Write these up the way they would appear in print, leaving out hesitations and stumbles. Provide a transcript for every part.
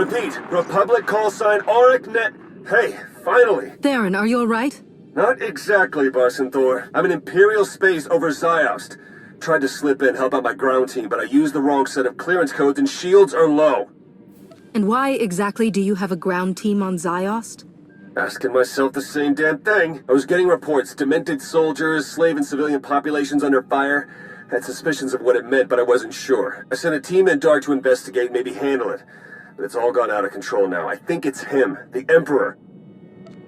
Repeat, Republic call sign AuricNet. Hey, finally. Theron, are you alright? Not exactly, Barson Thor. I'm in Imperial space over Ziost. Tried to slip in, help out my ground team, but I used the wrong set of clearance codes and shields are low. And why exactly do you have a ground team on Ziost? Asking myself the same damn thing. I was getting reports, demented soldiers, slave and civilian populations under fire. Had suspicions of what it meant, but I wasn't sure. I sent a team in Dark to investigate, maybe handle it. But it's all gone out of control now. I think it's him, the Emperor.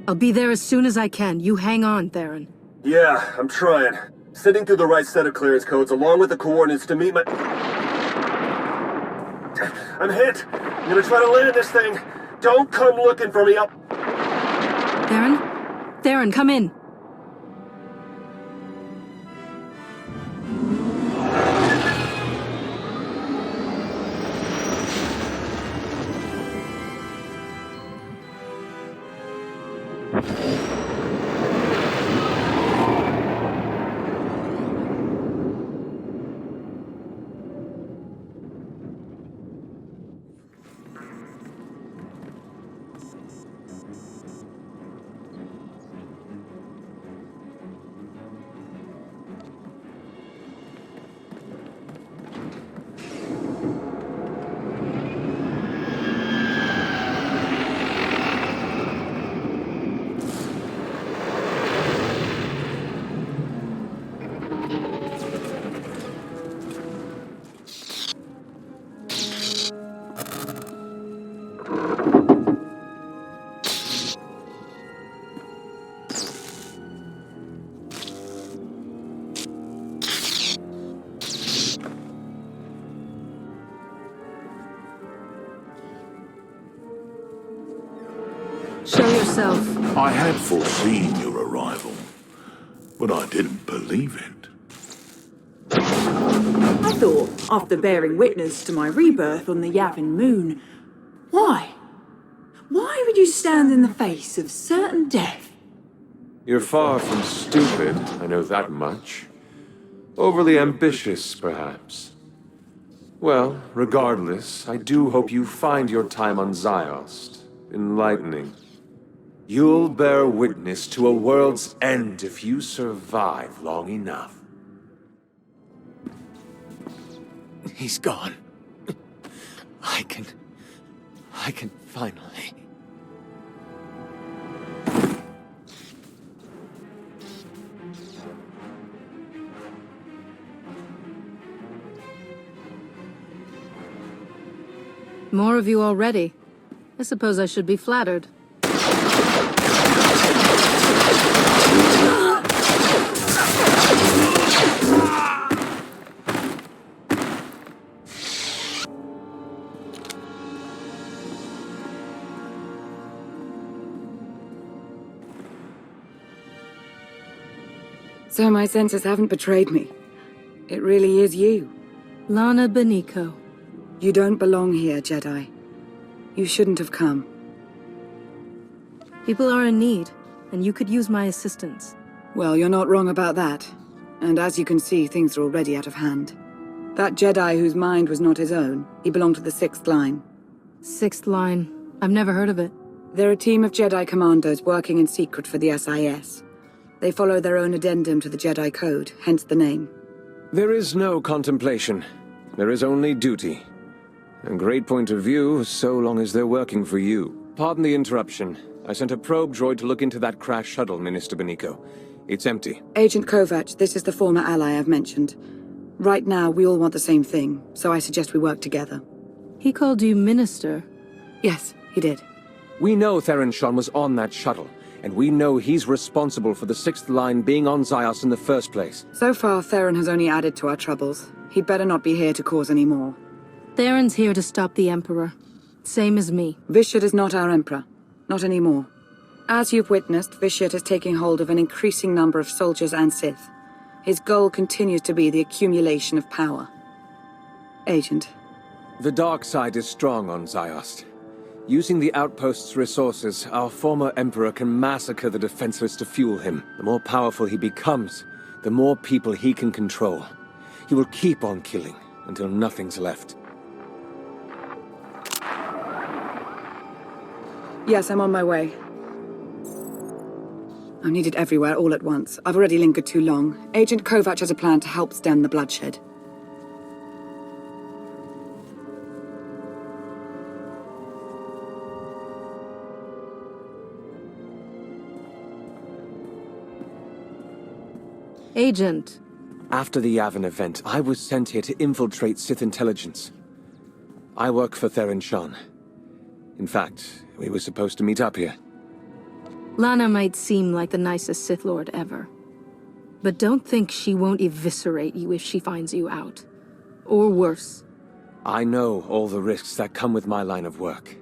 I'll be there as soon as I can. You hang on, Theron. Yeah, I'm trying. Sending through the right set of clearance codes along with the coordinates to meet my... I'm hit! I'm gonna try to land this thing! Don't come looking for me up! Theron? Theron, come in! Show yourself. I had foreseen your arrival, but I didn't believe it. I thought, after bearing witness to my rebirth on the Yavin moon, why? Why would you stand in the face of certain death? You're far from stupid, I know that much. Overly ambitious, perhaps. Well, regardless, I do hope you find your time on Ziost enlightening. You'll bear witness to a world's end if you survive long enough. He's gone. I can finally... More of you already. I suppose I should be flattered. So my senses haven't betrayed me. It really is you. Lana Beniko. You don't belong here, Jedi. You shouldn't have come. People are in need, and you could use my assistance. Well, you're not wrong about that. And as you can see, things are already out of hand. That Jedi whose mind was not his own, he belonged to the Sixth Line. Sixth Line. I've never heard of it. They're a team of Jedi commandos working in secret for the SIS. They follow their own addendum to the Jedi Code, hence the name. There is no contemplation. There is only duty. A great point of view, so long as they're working for you. Pardon the interruption. I sent a probe droid to look into that crash shuttle, Minister Beniko. It's empty. Agent Kovac, this is the former ally I've mentioned. Right now, we all want the same thing, so I suggest we work together. He called you Minister. Yes, he did. We know Theron Shan was on that shuttle, and we know he's responsible for the Sixth Line being on Ziost in the first place. So far, Theron has only added to our troubles. He'd better not be here to cause any more. Theron's here to stop the Emperor. Same as me. Vishet is not our Emperor. Not anymore. As you've witnessed, Vishet is taking hold of an increasing number of soldiers and Sith. His goal continues to be the accumulation of power. Agent. The Darkside is strong on Ziost. Using the outpost's resources, our former Emperor can massacre the defenseless to fuel him. The more powerful he becomes, the more people he can control. He will keep on killing until nothing's left. Yes, I'm on my way. I'm needed everywhere all at once. I've already lingered too long. Agent Kovac has a plan to help stem the bloodshed. Agent. After the Yavin event, I was sent here to infiltrate Sith intelligence. I work for Theron Shan. In fact, we were supposed to meet up here. Lana might seem like the nicest Sith Lord ever. But don't think she won't eviscerate you if she finds you out. Or worse. I know all the risks that come with my line of work.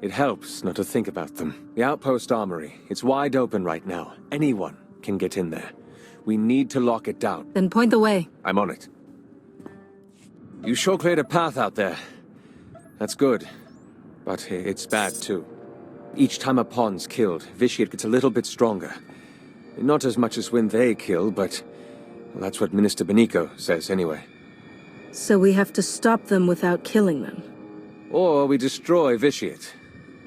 It helps not to think about them. The outpost armory, it's wide open right now. Anyone can get in there. We need to lock it down. Then point the way. I'm on it. You sure cleared a path out there. That's good. But it's bad too. Each time a pawn's killed, Vitiate gets a little bit stronger. Not as much as when they kill, but well, that's what Minister Benico says anyway. So we have to stop them without killing them. Or we destroy Vitiate.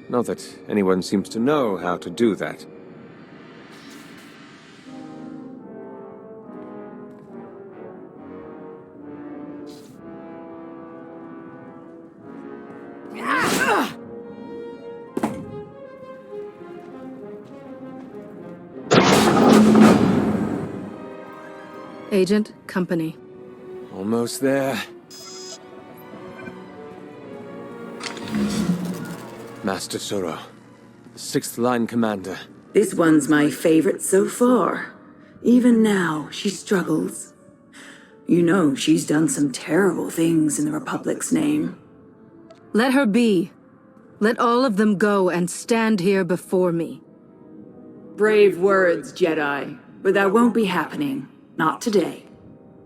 Not that anyone seems to know how to do that. Agent, company. Almost there. Master Soro, 6th Line Commander. This one's my favorite so far. Even now, she struggles. You know, she's done some terrible things in the Republic's name. Let her be. Let all of them go and stand here before me. Brave words, Jedi. But that won't be happening. Not today.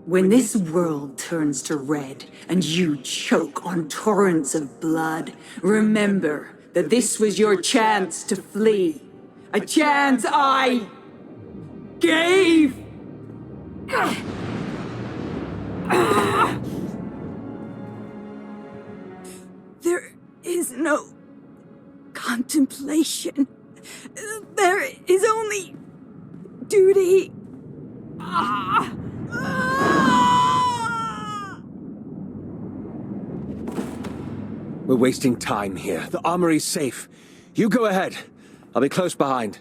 When this world turns to red and you choke on torrents of blood, remember that this was your chance to flee. A chance I gave! There is no contemplation. There is only duty. We're wasting time here. The armory's safe. You go ahead. I'll be close behind.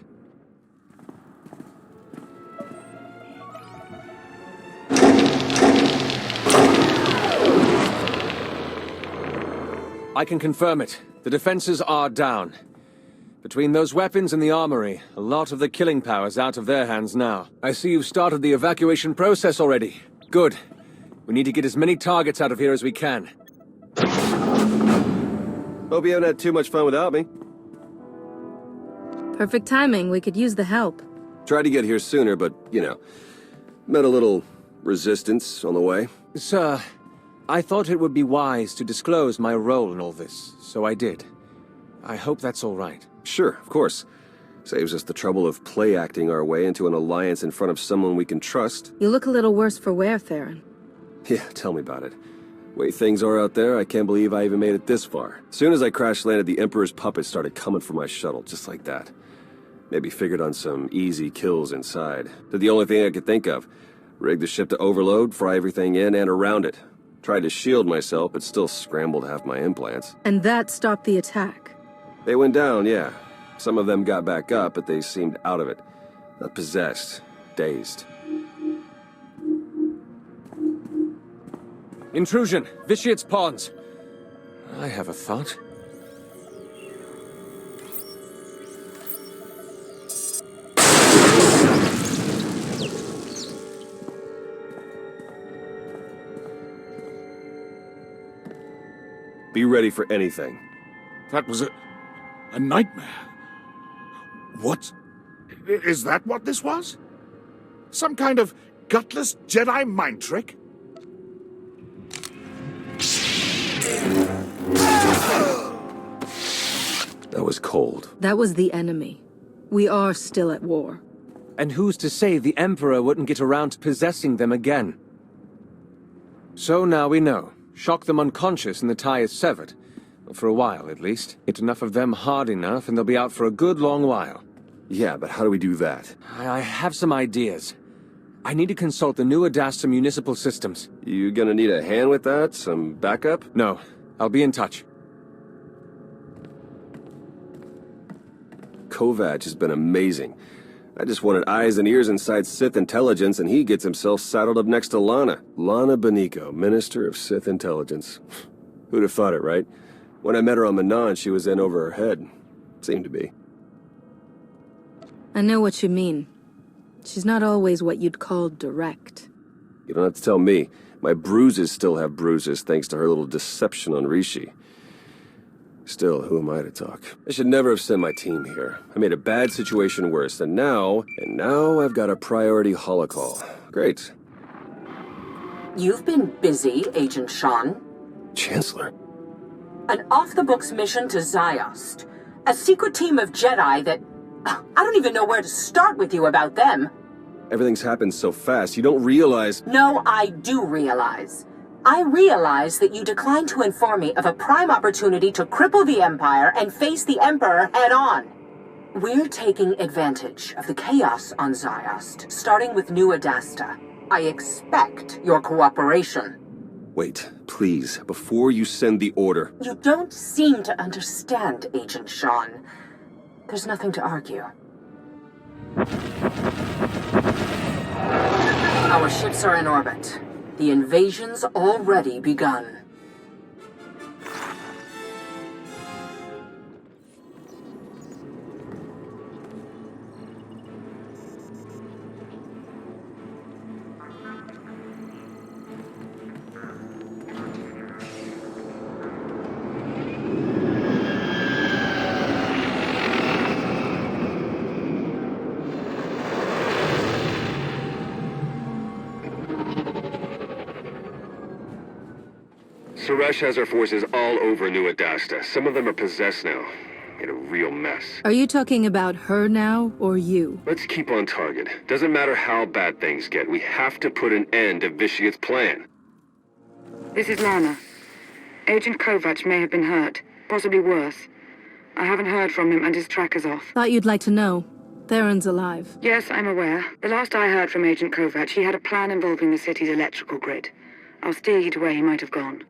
I can confirm it. The defenses are down. Between those weapons and the armory, a lot of the killing power's out of their hands now. I see you've started the evacuation process already. Good. We need to get as many targets out of here as we can. Hope you haven't had too much fun without me. Perfect timing. We could use the help. Tried to get here sooner, but, you know, met a little resistance on the way. Sir, I thought it would be wise to disclose my role in all this, so I did. I hope that's all right. Sure, of course. Saves us the trouble of play-acting our way into an alliance in front of someone we can trust. You look a little worse for wear, Theron. Yeah, tell me about it. Way things are out there, I can't believe I even made it this far. As soon as I crash-landed, the Emperor's puppets started coming for my shuttle, just like that. Maybe figured on some easy kills inside. Did the only thing I could think of. Rigged the ship to overload, fry everything in and around it. Tried to shield myself, but still scrambled half my implants. And that stopped the attack. They went down, yeah. Some of them got back up, but they seemed out of it. Not possessed. Dazed. Intrusion! Vitiate's pawns! I have a thought. Be ready for anything. That was a nightmare. What? Is that what this was? Some kind of gutless Jedi mind trick? That was cold. That was the enemy. We are still at war. And who's to say the Emperor wouldn't get around to possessing them again? So now we know. Shock them unconscious and the tie is severed. For a while, at least. Hit enough of them hard enough, and they'll be out for a good long while. Yeah, but how do we do that? I have some ideas. I need to consult the new Adasta municipal systems. You gonna need a hand with that? Some backup? No. I'll be in touch. Kovac has been amazing. I just wanted eyes and ears inside Sith intelligence, and he gets himself saddled up next to Lana. Lana Beniko, Minister of Sith Intelligence. Who'd have thought it, right? When I met her on Manon, she was in over her head. Seemed to be. I know what you mean. She's not always what you'd call direct. You don't have to tell me. My bruises still have bruises thanks to her little deception on Rishi. Still, who am I to talk? I should never have sent my team here. I made a bad situation worse, and now I've got a priority holocall. Great. You've been busy, Agent Shan. Chancellor. An off-the-books mission to Ziost. A secret team of Jedi that... I don't even know where to start with you about them. Everything's happened so fast, you don't realize... No, I do realize. I realize that you declined to inform me of a prime opportunity to cripple the Empire and face the Emperor head-on. We're taking advantage of the chaos on Ziost, starting with New Adasta. I expect your cooperation. Wait, please, before you send the order... You don't seem to understand, Agent Shan. There's nothing to argue. Our ships are in orbit. The invasion's already begun. Suresh has her forces all over New Adasta. Some of them are possessed now. In a real mess. Are you talking about her now, or you? Let's keep on target. Doesn't matter how bad things get, we have to put an end to Vitia's plan. This is Lana. Agent Kovac may have been hurt, possibly worse. I haven't heard from him and his tracker's off. Thought you'd like to know. Theron's alive. Yes, I'm aware. The last I heard from Agent Kovac, he had a plan involving the city's electrical grid. I'll steer you to where he might have gone.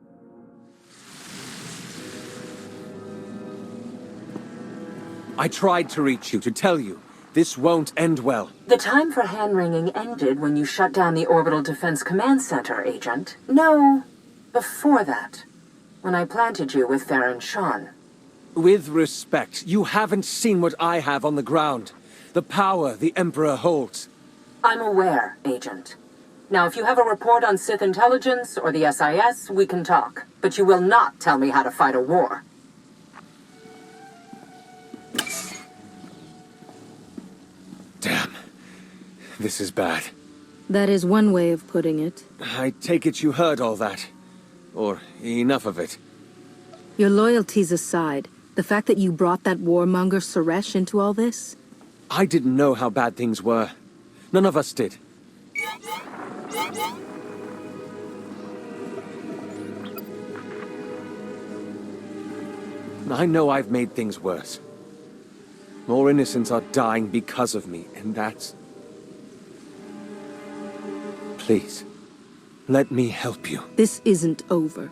I tried to reach you, to tell you. This won't end well. The time for hand-wringing ended when you shut down the Orbital Defense Command Center, Agent. No, before that. When I planted you with Theron Shan. With respect, you haven't seen what I have on the ground. The power the Emperor holds. I'm aware, Agent. Now, if you have a report on Sith intelligence or the SIS, we can talk. But you will not tell me how to fight a war. Damn. This is bad. That is one way of putting it. I take it you heard all that. Or enough of it. Your loyalties aside, the fact that you brought that warmonger Suresh into all this? I didn't know how bad things were. None of us did. I know I've made things worse. More innocents are dying because of me, and that's... Please, let me help you. This isn't over.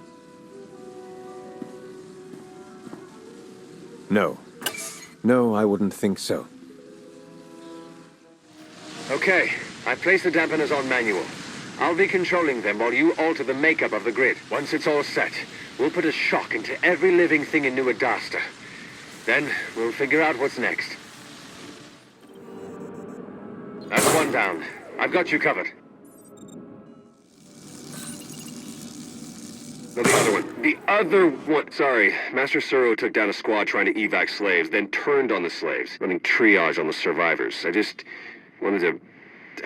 No. No, I wouldn't think so. Okay, I placed the dampeners on manual. I'll be controlling them while you alter the makeup of the grid. Once it's all set, we'll put a shock into every living thing in New Adasta. Then, we'll figure out what's next. That's one down. I've got you covered. No, the other one. The other one. Sorry. Master Suro took down a squad trying to evac slaves, then turned on the slaves, running triage on the survivors. I just wanted to...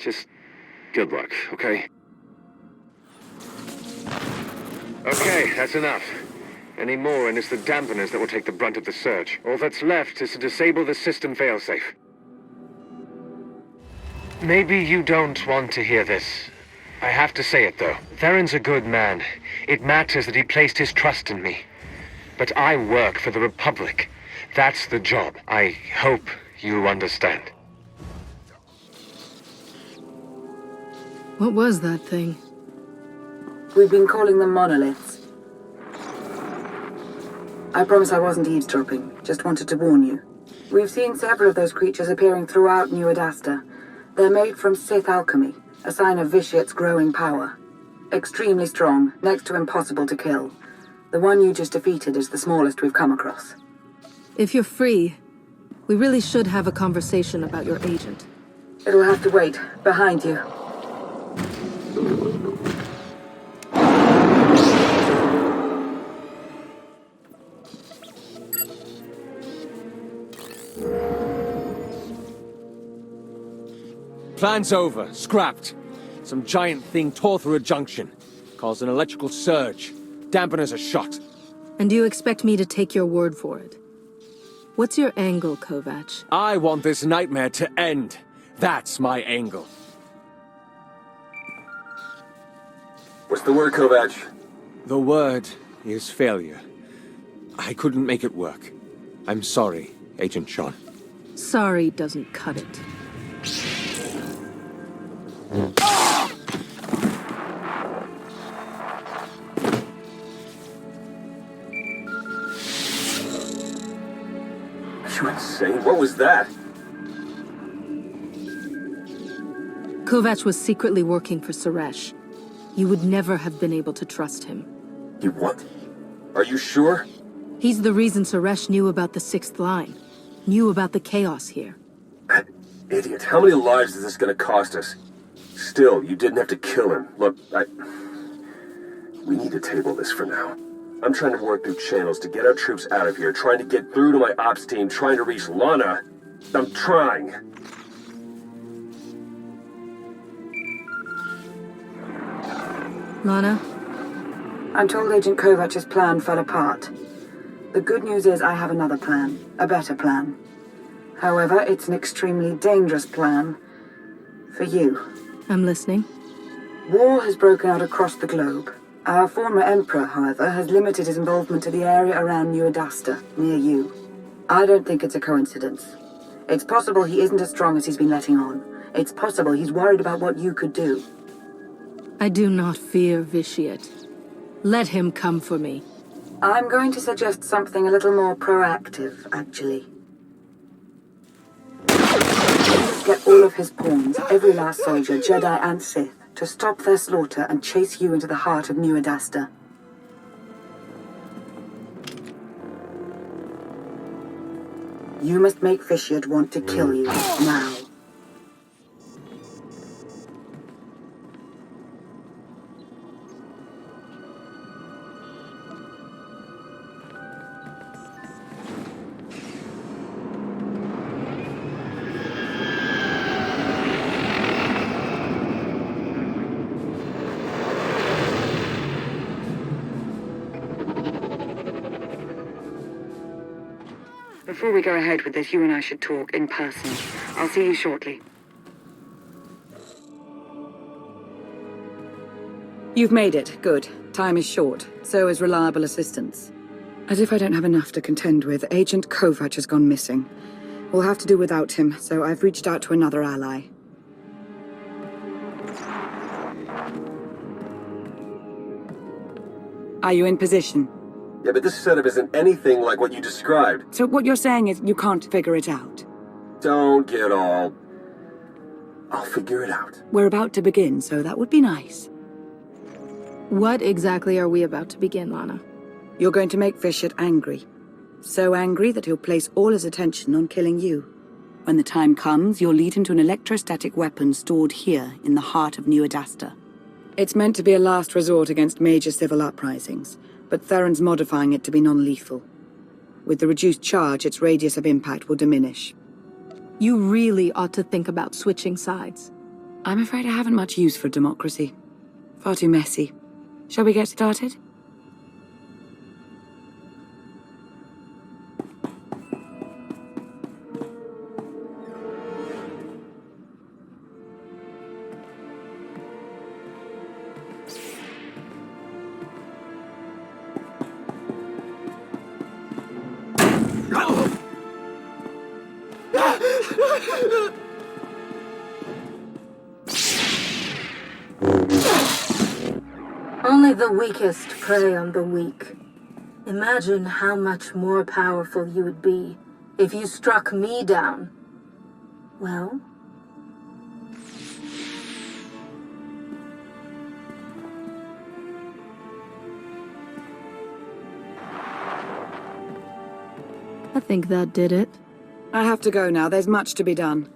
Just... Good luck, okay? Okay, that's enough. Any more, and it's the dampeners that will take the brunt of the surge. All that's left is to disable the system failsafe. Maybe you don't want to hear this. I have to say it, though. Theron's a good man. It matters that he placed his trust in me. But I work for the Republic. That's the job. I hope you understand. What was that thing? We've been calling them monoliths. I promise I wasn't eavesdropping, just wanted to warn you. We've seen several of those creatures appearing throughout New Adasta. They're made from Sith alchemy, a sign of Vitiate's growing power. Extremely strong, next to impossible to kill. The one you just defeated is the smallest we've come across. If you're free, we really should have a conversation about your agent. It'll have to wait. Behind you. Plan's over. Scrapped. Some giant thing tore through a junction. Caused an electrical surge. Dampeners are shot. And you expect me to take your word for it? What's your angle, Kovac? I want this nightmare to end. That's my angle. What's the word, Kovac? The word is failure. I couldn't make it work. I'm sorry, Agent Shan. Sorry doesn't cut it. You insane? What was that? Kovac was secretly working for Suresh. You would never have been able to trust him. You what? Are you sure? He's the reason Suresh knew about the Sixth Line. Knew about the chaos here. That idiot. How many lives is this gonna cost us? Still, you didn't have to kill him. Look, we need to table this for now. I'm trying to work through channels to get our troops out of here, trying to get through to my ops team, trying to reach Lana. I'm trying. Lana? I'm told Agent Kovac's plan fell apart. The good news is I have another plan. A better plan. However, it's an extremely dangerous plan. For you. I'm listening. War has broken out across the globe. Our former Emperor, however, has limited his involvement to the area around New Adasta, near you. I don't think it's a coincidence. It's possible he isn't as strong as he's been letting on. It's possible he's worried about what you could do. I do not fear Vitiate. Let him come for me. I'm going to suggest something a little more proactive, actually. Get all of his pawns, every last soldier, Jedi and Sith, to stop their slaughter and chase you into the heart of New Adasta. You must make Vitiate want to kill you, now. Before we go ahead with this, you and I should talk in person. I'll see you shortly. You've made it. Good. Time is short. So is reliable assistance. As if I don't have enough to contend with, Agent Kovac has gone missing. We'll have to do without him, so I've reached out to another ally. Are you in position? Yeah, but this setup isn't anything like what you described. So what you're saying is you can't figure it out? Don't get all... I'll figure it out. We're about to begin, so that would be nice. What exactly are we about to begin, Lana? You're going to make Vitiate angry. So angry that he'll place all his attention on killing you. When the time comes, you'll lead him to an electrostatic weapon stored here in the heart of New Adasta. It's meant to be a last resort against major civil uprisings, but Theron's modifying it to be non-lethal. With the reduced charge, its radius of impact will diminish. You really ought to think about switching sides. I'm afraid I haven't much use for democracy. Far too messy. Shall we get started? Only the weakest prey on the weak. Imagine how much more powerful you would be if you struck me down. Well? I think that did it. I have to go now. There's much to be done.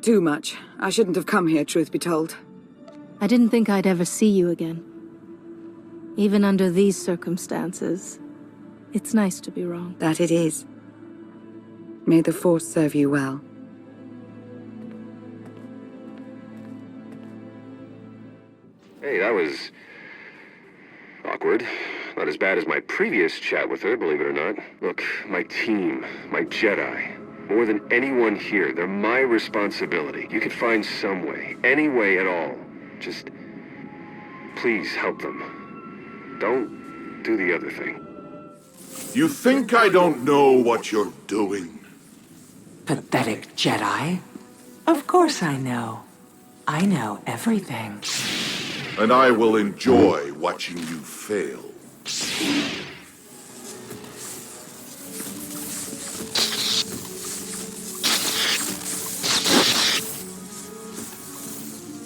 Too much. I shouldn't have come here, truth be told. I didn't think I'd ever see you again. Even under these circumstances, it's nice to be wrong. That it is. May the Force serve you well. Hey, that was awkward. Not as bad as my previous chat with her, believe it or not. Look, my team, my Jedi, more than anyone here, they're my responsibility. You could find some way, any way at all. Just, please help them. Don't do the other thing. You think I don't know what you're doing? Pathetic Jedi. Of course I know. I know everything. And I will enjoy watching you fail.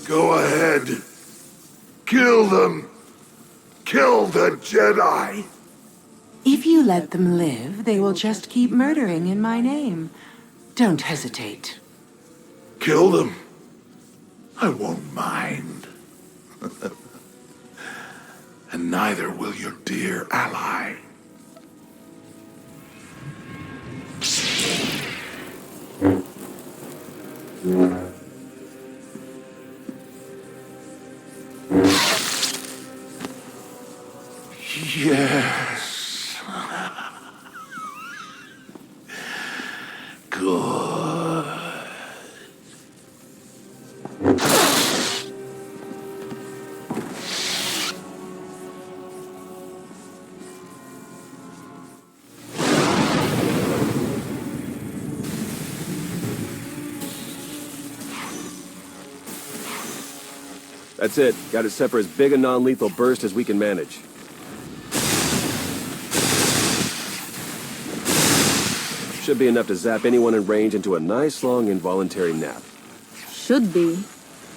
Go ahead. Kill them. Kill the Jedi. If you let them live, they will just keep murdering in my name. Don't hesitate. Kill them. I won't mind. And neither will your dear ally. Yes. Good. That's it. Got it set for as big a non-lethal burst as we can manage. Should be enough to zap anyone in range into a nice long involuntary nap. Should be.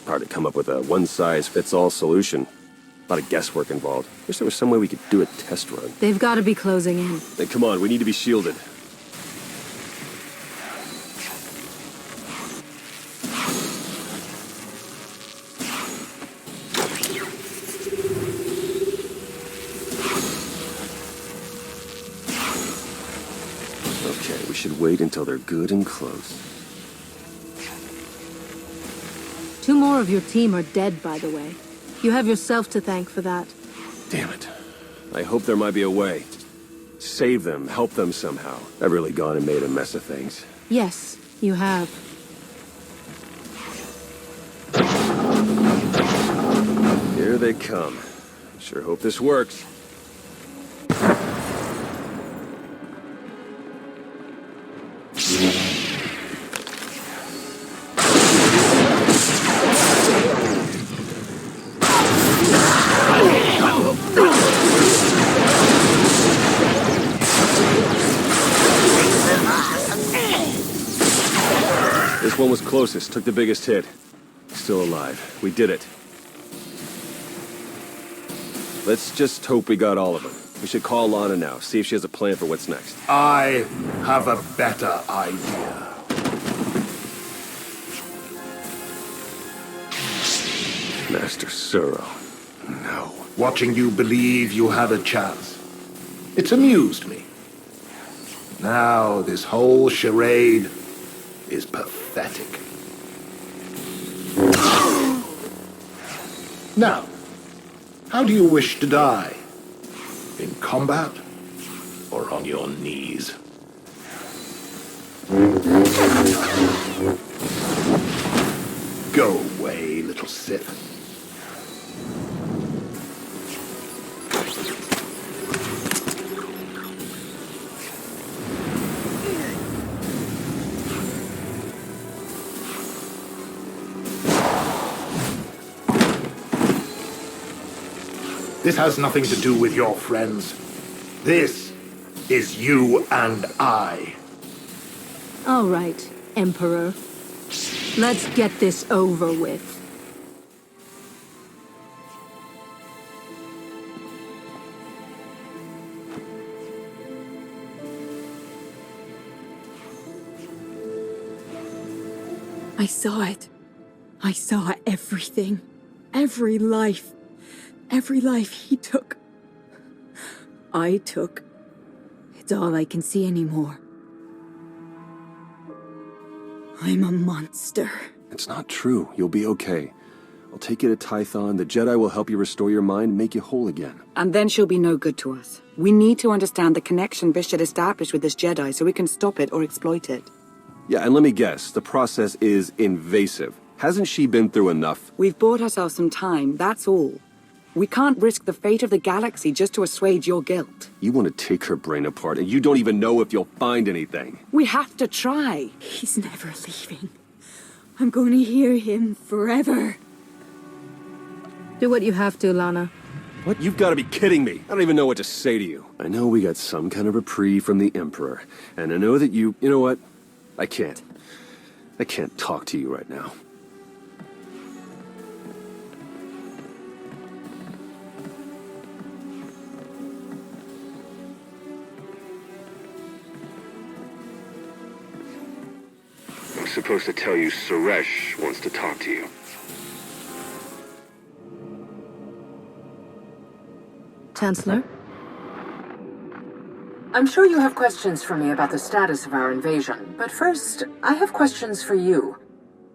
Hard to come up with a one-size-fits-all solution. A lot of guesswork involved. Wish there was some way we could do a test run. They've got to be closing in. Then come on, we need to be shielded. Okay, we should wait until they're good and close. 2 more of your team are dead, by the way. You have yourself to thank for that. Damn it. I hope there might be a way. Save them, help them somehow. I've really gone and made a mess of things. Yes, you have. Here they come. Sure hope this works. This one was closest, took the biggest hit. Still alive. We did it. Let's just hope we got all of them. We should call Lana now, see if she has a plan for what's next. I have a better idea. Master Suro. No. Watching you believe you had a chance. It's amused me. Now this whole charade is pathetic. Now, how do you wish to die? In combat or on your knees? Go away, little Sith. This has nothing to do with your friends. This is you and I. All right, Emperor. Let's get this over with. I saw it. I saw everything. Every life. Every life he took. I took. It's all I can see anymore. I'm a monster. It's not true. You'll be okay. I'll take you to Tython. The Jedi will help you restore your mind and make you whole again. And then she'll be no good to us. We need to understand the connection Bishop established with this Jedi so we can stop it or exploit it. Yeah, and let me guess. The process is invasive. Hasn't she been through enough? We've bought ourselves some time, that's all. We can't risk the fate of the galaxy just to assuage your guilt. You want to take her brain apart, and you don't even know if you'll find anything. We have to try. He's never leaving. I'm going to hear him forever. Do what you have to, Lana. What? You've got to be kidding me. I don't even know what to say to you. I know we got some kind of reprieve from the Emperor, and I know that you know what? I can't talk to you right now. I'm supposed to tell you Suresh wants to talk to you. Chancellor? I'm sure you have questions for me about the status of our invasion, but first, I have questions for you.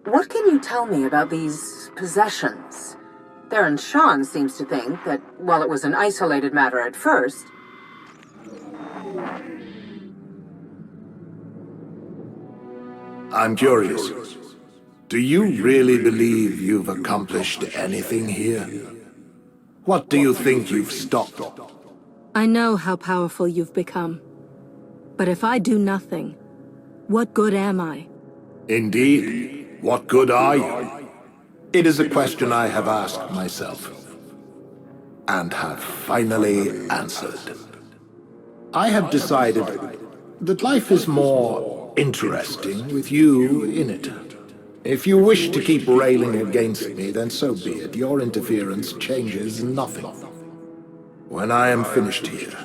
What can you tell me about these possessions? Theron Shan seems to think that, while it was an isolated matter at first... I'm curious. Do you really believe you've accomplished anything here? What do you think you've stopped? I know how powerful you've become. But if I do nothing, what good am I? Indeed. What good are you? It is a question I have asked myself, and have finally answered. I have decided that life is more interesting with you in it. If you wish to keep railing against me, then so be it. Your interference changes nothing. When I am finished here,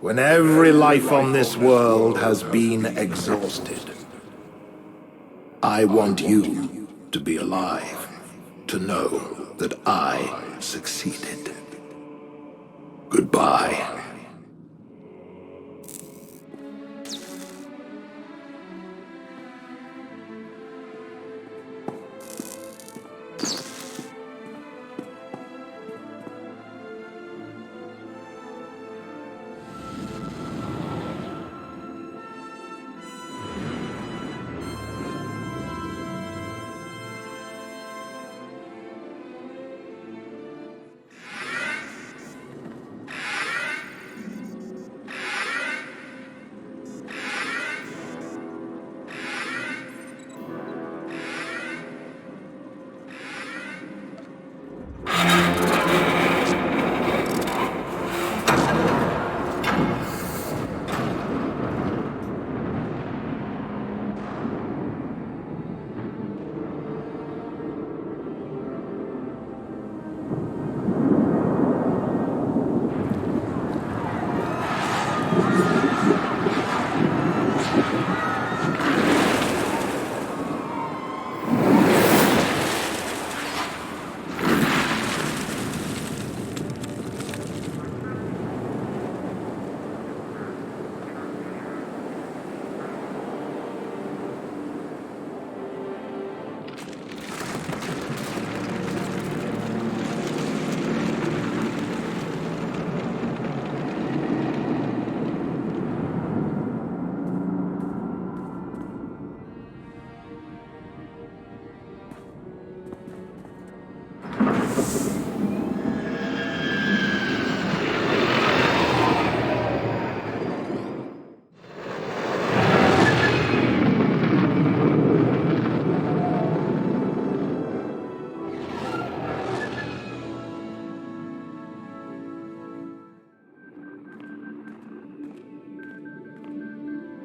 when every life on this world has been exhausted, I want you to be alive, to know that I succeeded. Goodbye.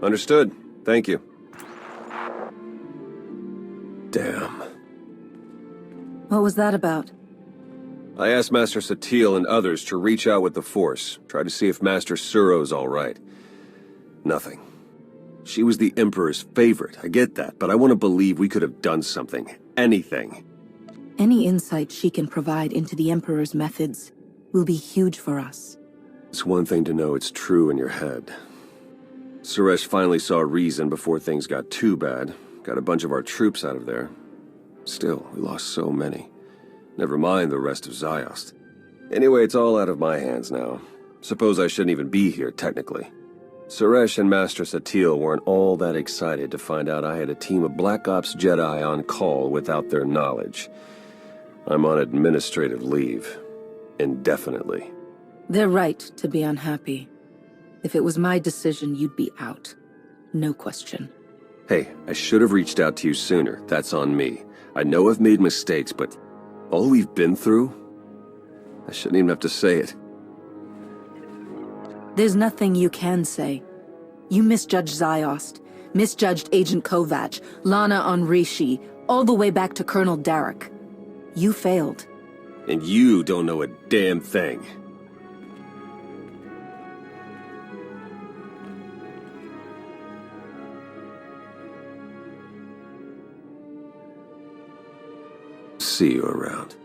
Understood. Thank you. Damn. What was that about? I asked Master Satil and others to reach out with the Force, try to see if Master Suro's all right. Nothing. She was the Emperor's favorite, I get that, but I want to believe we could have done something. Anything. Any insight she can provide into the Emperor's methods will be huge for us. It's one thing to know it's true in your head. Suresh finally saw reason before things got too bad. Got a bunch of our troops out of there. Still, we lost so many. Never mind the rest of Ziost. Anyway, it's all out of my hands now. Suppose I shouldn't even be here, technically. Suresh and Master Satil weren't all that excited to find out I had a team of Black Ops Jedi on call without their knowledge. I'm on administrative leave. Indefinitely. They're right to be unhappy. If it was my decision, you'd be out. No question. Hey, I should have reached out to you sooner. That's on me. I know I've made mistakes, but all we've been through? I shouldn't even have to say it. There's nothing you can say. You misjudged Ziost, misjudged Agent Kovac, Lana on Rishi, all the way back to Colonel Derek. You failed. And you don't know a damn thing. See you around.